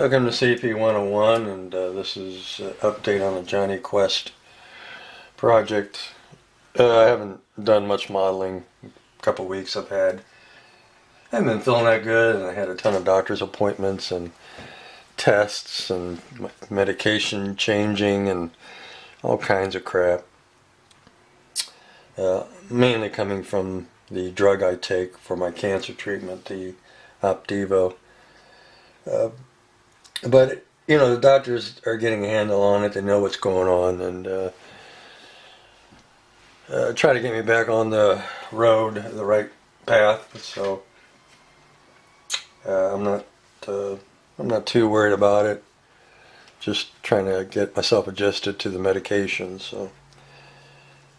Welcome to CP101, and this is an update on the Jonny Quest project. I haven't done much modeling. A couple weeks I haven't been feeling that good, and I had a ton of doctor's appointments and tests and medication changing and all kinds of crap. Mainly coming from the drug I take for my cancer treatment, the Ep2. But, you know, the doctors are getting a handle on it. They know what's going on, and try to get me back on the road, the right path. So I'm not too worried about it. Just trying to get myself adjusted to the medications,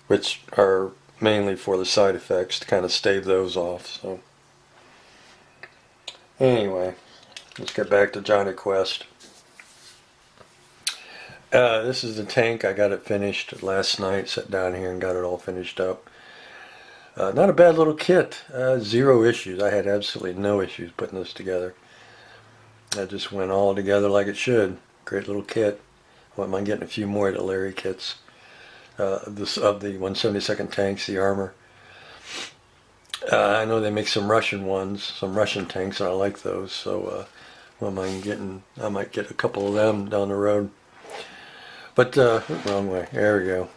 which are mainly for the side effects, to kind of stave those off. So anyway, let's get back to Jonny Quest. This is the tank. I got it finished last night. Sat down here and got it all finished up. Not a bad little kit. Zero issues. I had absolutely no issues putting this together. It just went all together like it should. Great little kit. I wouldn't mind getting a few more of the Larry kits. Of the 172nd tanks, the armor. I know they make some Russian ones, some Russian tanks, and I like those. So I might get a couple of them down the road. But wrong way. There we go.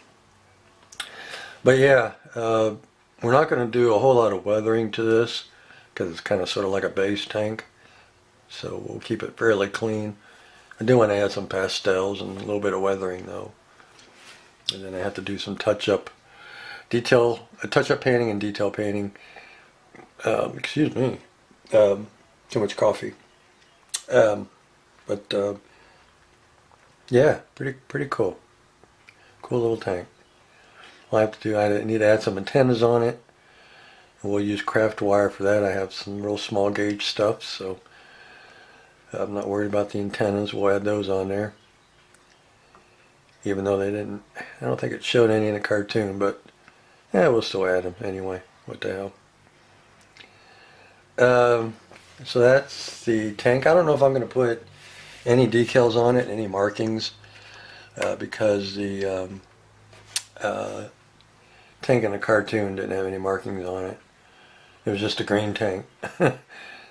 But yeah, we're not going to do a whole lot of weathering to this because it's kind of sort of like a base tank. So we'll keep it fairly clean. I do want to add some pastels and a little bit of weathering though. And then I have to do some touch-up painting and detail painting. Excuse me. Too much coffee. Yeah, pretty cool. Cool little tank. I need to add some antennas on it. And we'll use craft wire for that. I have some real small gauge stuff, so I'm not worried about the antennas. We'll add those on there. Even though I don't think it showed any in the cartoon, but yeah, we'll still add them anyway. What the hell. So that's the tank. I don't know if I'm going to put any decals on it, any markings, because the tank in the cartoon didn't have any markings on it. It was just a green tank.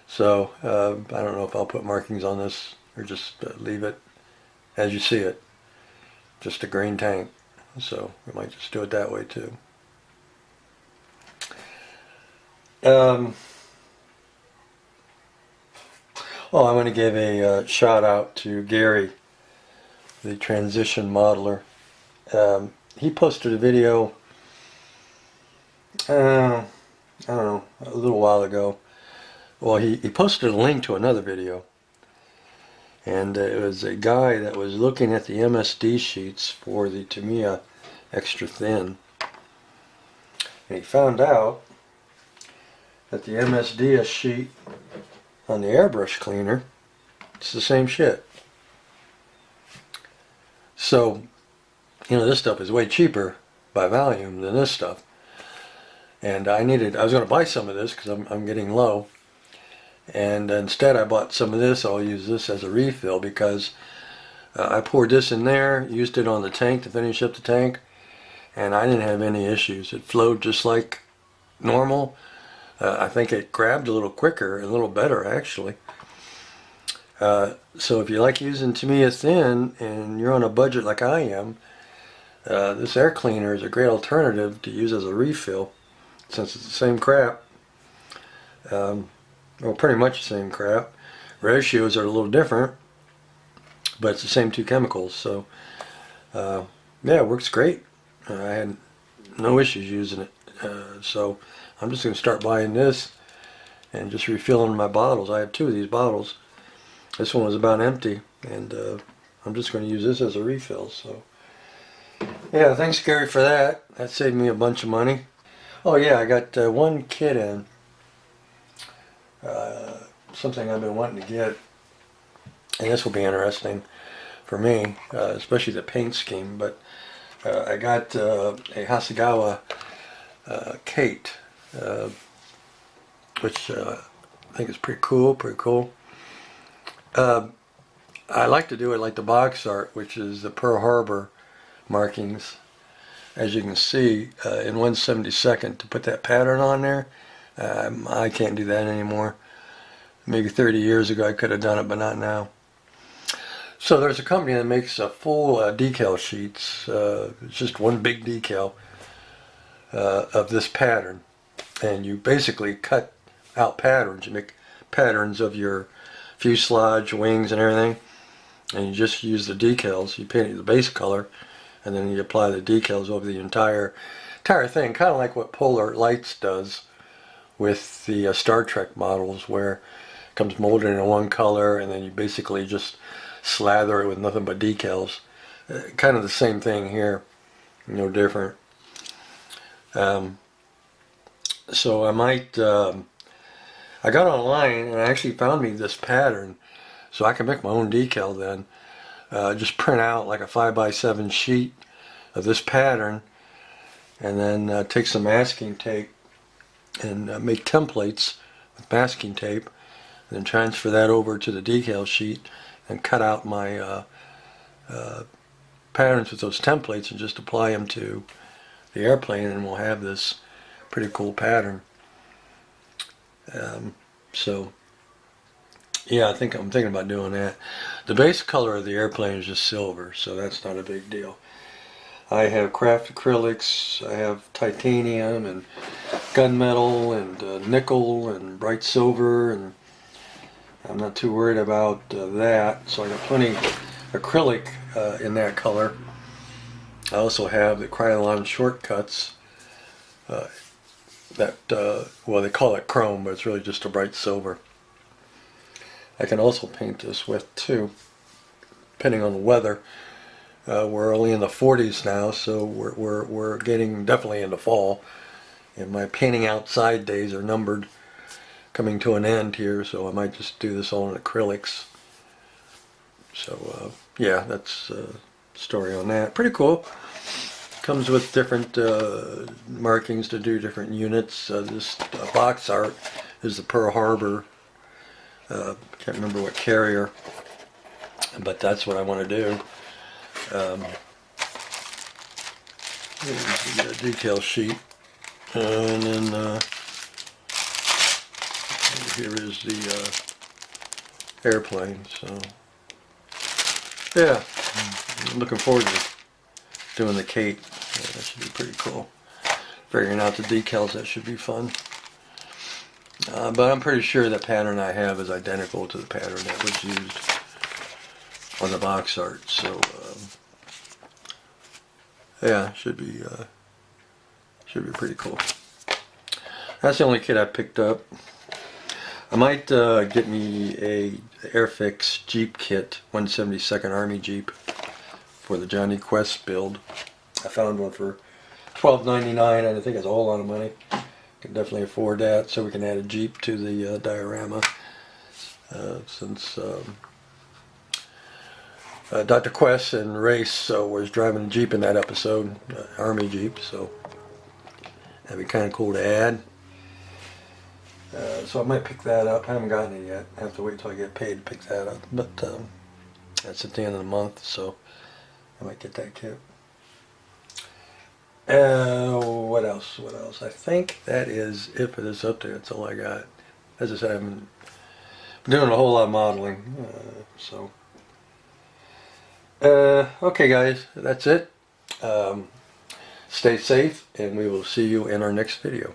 So I don't know if I'll put markings on this or just leave it as you see it. Just a green tank. So we might just do it that way too. Oh, I want to give a shout out to Gary, the transition modeler. He posted a video, I don't know, a little while ago. Well, he posted a link to another video. And it was a guy that was looking at the MSD sheets for the Tamiya extra thin. And he found out that the MSD sheet on the airbrush cleaner, it's the same shit. So, you know, this stuff is way cheaper by volume than this stuff. And I was going to buy some of this because I'm getting low. And instead I bought some of this. I'll use this as a refill because I poured this in there, used it on the tank to finish up the tank, and I didn't have any issues. It flowed just like normal. I think it grabbed a little quicker, a little better actually. So if you like using Tamiya thin and you're on a budget like I am, this air cleaner is a great alternative to use as a refill since it's the same crap. Well, pretty much the same crap. Ratios are a little different, but it's the same two chemicals. So yeah, it works great. I had no issues using it. So I'm just going to start buying this and just refilling my bottles. I have two of these bottles. This one was about empty, and I'm just going to use this as a refill. So yeah, thanks Gary for that. That saved me a bunch of money. Oh yeah, I got one kit in. Something I've been wanting to get, and this will be interesting for me, especially the paint scheme. But I got a Hasegawa Kate, which I think is pretty cool. I like to do it like the box art, which is the Pearl Harbor markings. As you can see, in 1/72 to put that pattern on there. I can't do that anymore. Maybe 30 years ago I could have done it, but not now. So there's a company that makes a full decal sheets. It's just one big decal of this pattern. And you basically cut out patterns. You make patterns of your fuselage, wings, and everything. And you just use the decals. You paint it the base color, and then you apply the decals over the entire thing. Kind of like what Polar Lights does with the Star Trek models, where it comes molded in one color, and then you basically just slather it with nothing but decals. Kind of the same thing here, no different. So I might, I got online and I actually found me this pattern, so I can make my own decal then. Just print out like a 5x7 sheet of this pattern, and then take some masking tape and make templates with masking tape, and then transfer that over to the decal sheet and cut out my patterns with those templates and just apply them to the airplane, and we'll have this pretty cool pattern. So yeah, I'm thinking about doing that. The base color of the airplane is just silver, so that's not a big deal. I have craft acrylics, I have titanium and gunmetal and nickel and bright silver, and I'm not too worried about that. So I got plenty acrylic in that color. I also have the Krylon shortcuts that, well, they call it chrome, but it's really just a bright silver. I can also paint this with too, depending on the weather. We're only in the 40s now, so we're getting definitely into fall, and my painting outside days are numbered, coming to an end here. So I might just do this all in acrylics. So yeah, that's the story on that. Pretty cool. Comes with different markings to do different units. This box art is the Pearl Harbor. Can't remember what carrier, but that's what I want to do. Here's the decal sheet, and then here is the airplane. So yeah, I'm looking forward to doing the cape. Yeah, that should be pretty cool. Figuring out the decals, that should be fun. But I'm pretty sure the pattern I have is identical to the pattern that was used on the box art. So yeah, should be pretty cool. That's the only kit I picked up. I might get me a Airfix Jeep kit, 172nd Army Jeep, for the Jonny Quest build. I found one for $12.99, and I think it's a whole lot of money. Can definitely afford that, so we can add a Jeep to the diorama. Since Dr. Quest and Race was driving a Jeep in that episode, Army Jeep, so that'd be kind of cool to add. So I might pick that up. I haven't gotten it yet. I have to wait till I get paid to pick that up. But that's at the end of the month, so I might get that kit. What else? I think that is it for this update. That's all I got. As I said, I've been doing a whole lot of modeling. Okay guys, that's it. Stay safe, and we will see you in our next video.